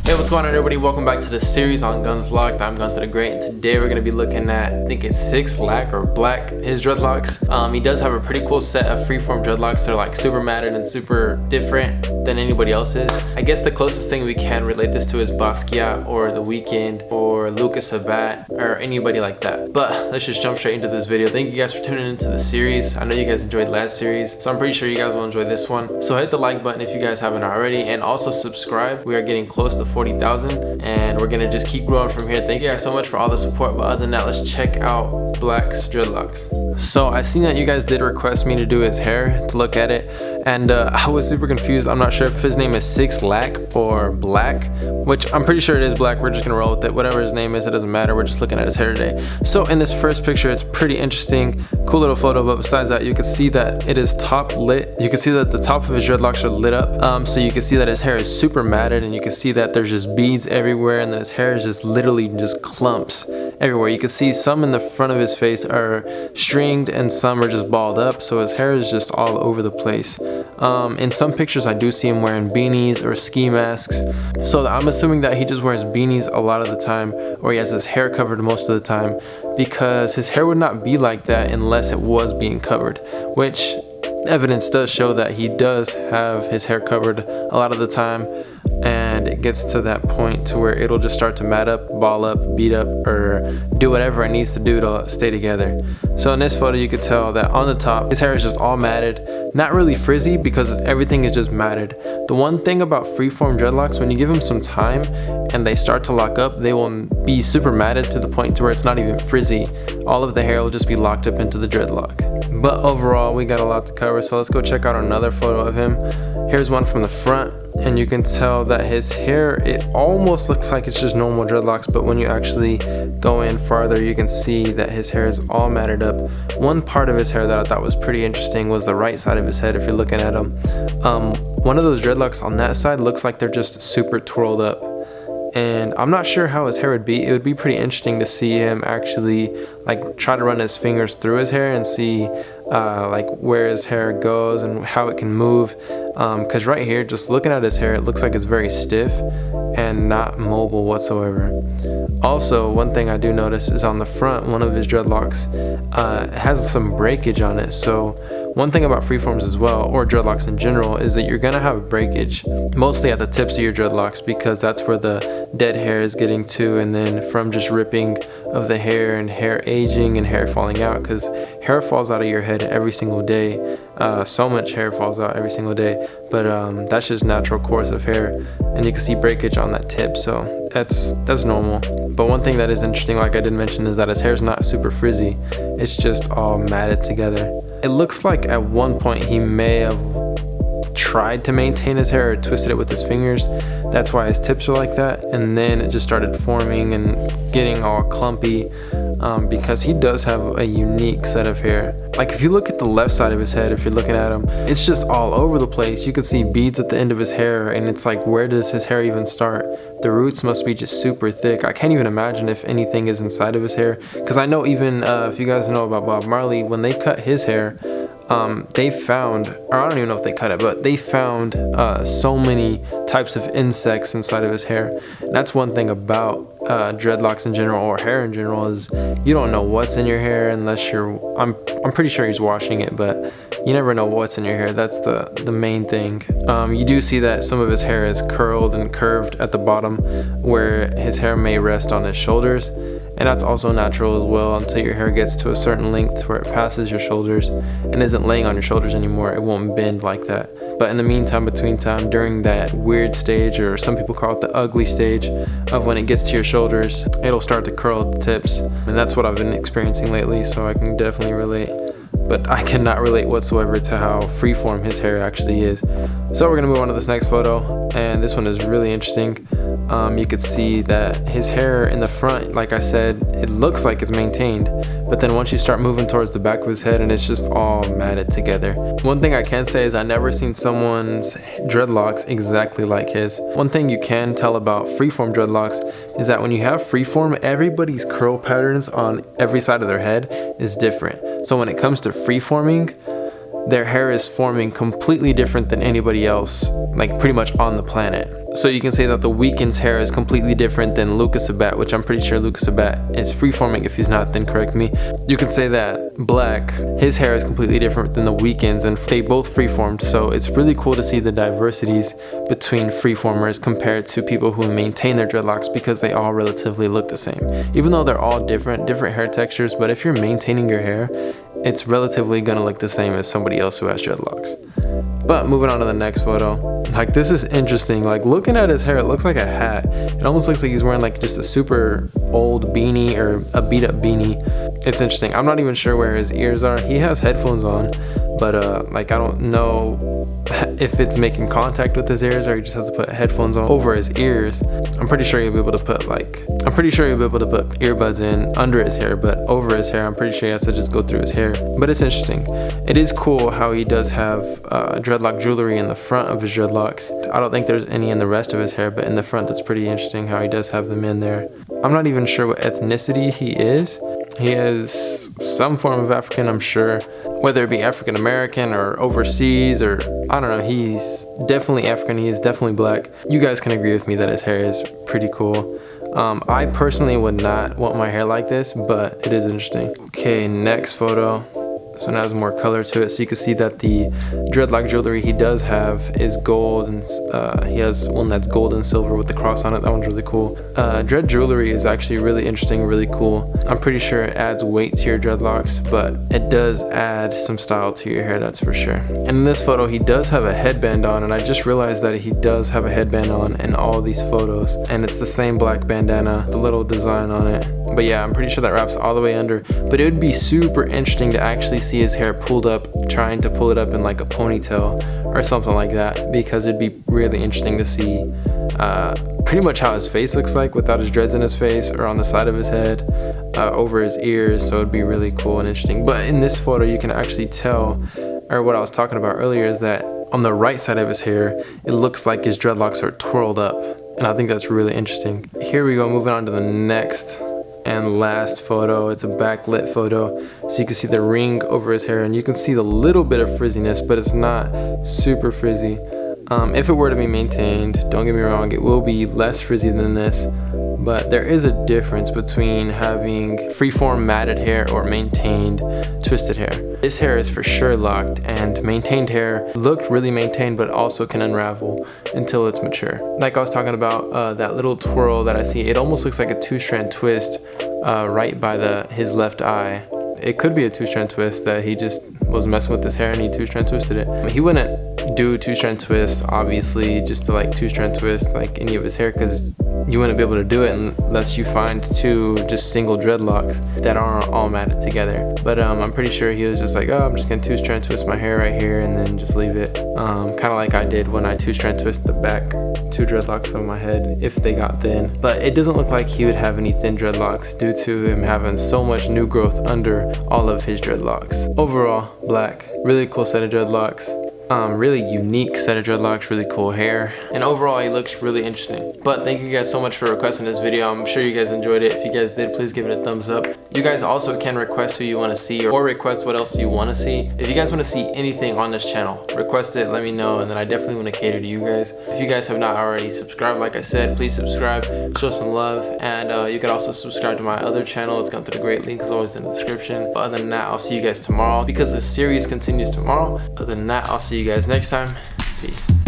Hey, what's going on everybody? Welcome back to the series on Guns Locked. I'm Gunther the Great, and today we're going to be looking at, I think it's 6lack or Black, his dreadlocks. He does have a pretty cool set of freeform dreadlocks. They're like super matted and super different than anybody else's. I guess the closest thing we can relate this to is Basquiat or The Weeknd or Lucas Sabat or anybody like that. But let's just jump straight into this video. Thank you guys for tuning into the series. I know you guys enjoyed last series, so I'm pretty sure you guys will enjoy this one. So hit the like button if you guys haven't already, and also subscribe. We are getting close to 40,000 and we're gonna just keep growing from here. Thank you guys so much for all the support, but other than that, let's check out Black's dreadlocks. So I seen that you guys did request me to do his hair, to look at it, and I was super confused. I'm not sure if his name is 6lack or Black, which I'm pretty sure it is Black. We're just gonna roll with it. Whatever his name is, it doesn't matter. We're just looking at his hair today. So in this first picture, it's pretty interesting, cool little photo, but besides that, you can see that it is top lit. You can see that the top of his dreadlocks are lit up, so you can see that his hair is super matted, and you can see that there's just beads everywhere, and then his hair is just literally just clumps everywhere. You can see some in the front of his face are stringed and some are just balled up, so his hair is just all over the place. In some pictures I do see him wearing beanies or ski masks, so I'm assuming that he just wears beanies a lot of the time, or he has his hair covered most of the time, because his hair would not be like that unless it was being covered, which evidence does show that he does have his hair covered a lot of the time, and it gets to that point to where it'll just start to mat up, ball up, beat up, or do whatever it needs to do to stay together. So in this photo you could tell that on the top his hair is just all matted, not really frizzy because everything is just matted. The one thing about freeform dreadlocks, when you give them some time and they start to lock up, they will be super matted to the point to where it's not even frizzy. All of the hair will just be locked up into the dreadlock. But overall we got a lot to cover, so let's go check out another photo of him. Here's one from the front, and you can tell that his hair, it almost looks like it's just normal dreadlocks, but when you actually go in farther you can see that his hair is all matted up. One part of his hair that I thought was pretty interesting was the right side of his head. If you're looking at him, one of those dreadlocks on that side looks like they're just super twirled up, and I'm not sure how his hair would be. It would be pretty interesting to see him actually like try to run his fingers through his hair and see like where his hair goes and how it can move, because right here, just looking at his hair, it looks like it's very stiff and not mobile whatsoever. Also, one thing I do notice is on the front, one of his dreadlocks has some breakage on it. So one thing about freeforms as well, or dreadlocks in general, is that you're gonna have breakage mostly at the tips of your dreadlocks, because that's where the dead hair is getting to, and then from just ripping of the hair and hair aging and hair falling out, because hair falls out of your head every single day. So much hair falls out every single day, but that's just natural course of hair, and you can see breakage on that tip, so that's normal. But one thing that is interesting, like I did mention, is that his hair is not super frizzy. It's just all matted together. It looks like at one point he may have tried to maintain his hair or twisted it with his fingers. That's why his tips are like that, and then it just started forming and getting all clumpy, because he does have a unique set of hair. Like if you look at the left side of his head, if you're looking at him, it's just all over the place. You can see beads at the end of his hair, and it's like, where does his hair even start? The roots must be just super thick. I can't even imagine if anything is inside of his hair, because I know even if you guys know about Bob Marley, when they cut his hair, they found, or I don't even know if they cut it, but they found so many types of insects inside of his hair. And that's one thing about dreadlocks in general, or hair in general, is you don't know what's in your hair unless you're, I'm pretty sure he's washing it, but you never know what's in your hair. That's the main thing. You do see that some of his hair is curled and curved at the bottom, where his hair may rest on his shoulders, and that's also natural as well until your hair gets to a certain length where it passes your shoulders and isn't laying on your shoulders anymore. It won't bend like that. But in the meantime, between time, during that weird stage, or some people call it the ugly stage, of when it gets to your shoulders, it'll start to curl at the tips, and that's what I've been experiencing lately, so I can definitely relate. But I cannot relate whatsoever to how freeform his hair actually is. So we're gonna move on to this next photo, and this one is really interesting. You could see that his hair in the front, like I said, it looks like it's maintained, but then once you start moving towards the back of his head, and it's just all matted together. One thing I can say is I've never seen someone's dreadlocks exactly like his. One thing you can tell about freeform dreadlocks is that when you have freeform, everybody's curl patterns on every side of their head is different. So when it comes to freeforming, their hair is forming completely different than anybody else, like pretty much on the planet. So you can say that the Weeknd's hair is completely different than Lucas Sabat, which I'm pretty sure Lucas Sabat is freeforming. If he's not, then correct me. You can say that Black, his hair is completely different than the Weeknd's, and they both freeformed. So it's really cool to see the diversities between freeformers compared to people who maintain their dreadlocks, because they all relatively look the same. Even though they're all different hair textures, but if you're maintaining your hair, it's relatively gonna look the same as somebody else who has dreadlocks. But moving on to the next photo, like this is interesting. Like looking at his hair, it looks like a hat. It almost looks like he's wearing like just a super old beanie or a beat up beanie. It's interesting. I'm not even sure where his ears are. He has headphones on, but like I don't know if it's making contact with his ears or he just has to put headphones on over his ears. I'm pretty sure he'll be able to put earbuds in under his hair, but over his hair, I'm pretty sure he has to just go through his hair. But it's interesting. It is cool how he does have dreadlock jewelry in the front of his dreadlocks. I don't think there's any in the rest of his hair, but in the front, that's pretty interesting how he does have them in there. I'm not even sure what ethnicity he is. He is some form of African, I'm sure, whether it be African American or overseas, or I don't know. He's definitely African. He is definitely Black. You guys can agree with me that his hair is pretty cool. I personally would not want my hair like this, but it is interesting. Okay, next photo. So now it has more color to it, so you can see that the dreadlock jewelry he does have is gold, and he has one that's gold and silver with the cross on it. That one's really cool. Dread jewelry is actually really interesting, really cool. I'm pretty sure it adds weight to your dreadlocks, but it does add some style to your hair, that's for sure. And in this photo, he does have a headband on, and I just realized that he does have a headband on in all these photos, and it's the same black bandana, the little design on it. But yeah, I'm pretty sure that wraps all the way under, but it would be super interesting to actually see his hair pulled up, trying to pull it up in like a ponytail or something like that, because it'd be really interesting to see pretty much how his face looks like without his dreads in his face or on the side of his head, over his ears. So it'd be really cool and interesting. But in this photo, you can actually tell, or what I was talking about earlier, is that on the right side of his hair, it looks like his dreadlocks are twirled up, and I think that's really interesting. Here we go, moving on to the next and last photo. It's a backlit photo, so you can see the ring over his hair, and you can see the little bit of frizziness, but it's not super frizzy. If it were to be maintained, don't get me wrong, it will be less frizzy than this, but there is a difference between having freeform matted hair or maintained twisted hair. This hair is for sure locked, and maintained hair looked really maintained, but also can unravel until it's mature. Like I was talking about, that little twirl that I see, it almost looks like a two-strand twist right by his left eye. It could be a two-strand twist that he just was messing with his hair and he two-strand twisted it. He wouldn't do two-strand twists, obviously, just to like two-strand twist like any of his hair, because you wouldn't be able to do it unless you find two just single dreadlocks that aren't all matted together. But I'm pretty sure he was just like, oh, I'm just gonna two-strand twist my hair right here and then just leave it. Kind of like I did when I two-strand twist the back two dreadlocks on my head if they got thin. But it doesn't look like he would have any thin dreadlocks due to him having so much new growth under all of his dreadlocks. Overall, Black, really cool set of dreadlocks. Really unique set of dreadlocks, really cool hair, and overall he looks really interesting. But thank you guys so much for requesting this video. I'm sure you guys enjoyed it. If you guys did, please give it a thumbs up. You guys also can request who you want to see, or request what else you want to see. If you guys want to see anything on this channel, request it, let me know, and then I definitely want to cater to you guys. If you guys have not already subscribed, like I said, please subscribe, show some love, and you can also subscribe to my other channel. It's got the great link is always in the description. But other than that, I'll see you guys tomorrow, because the series continues tomorrow. Other than that, I'll see you guys next time. Peace.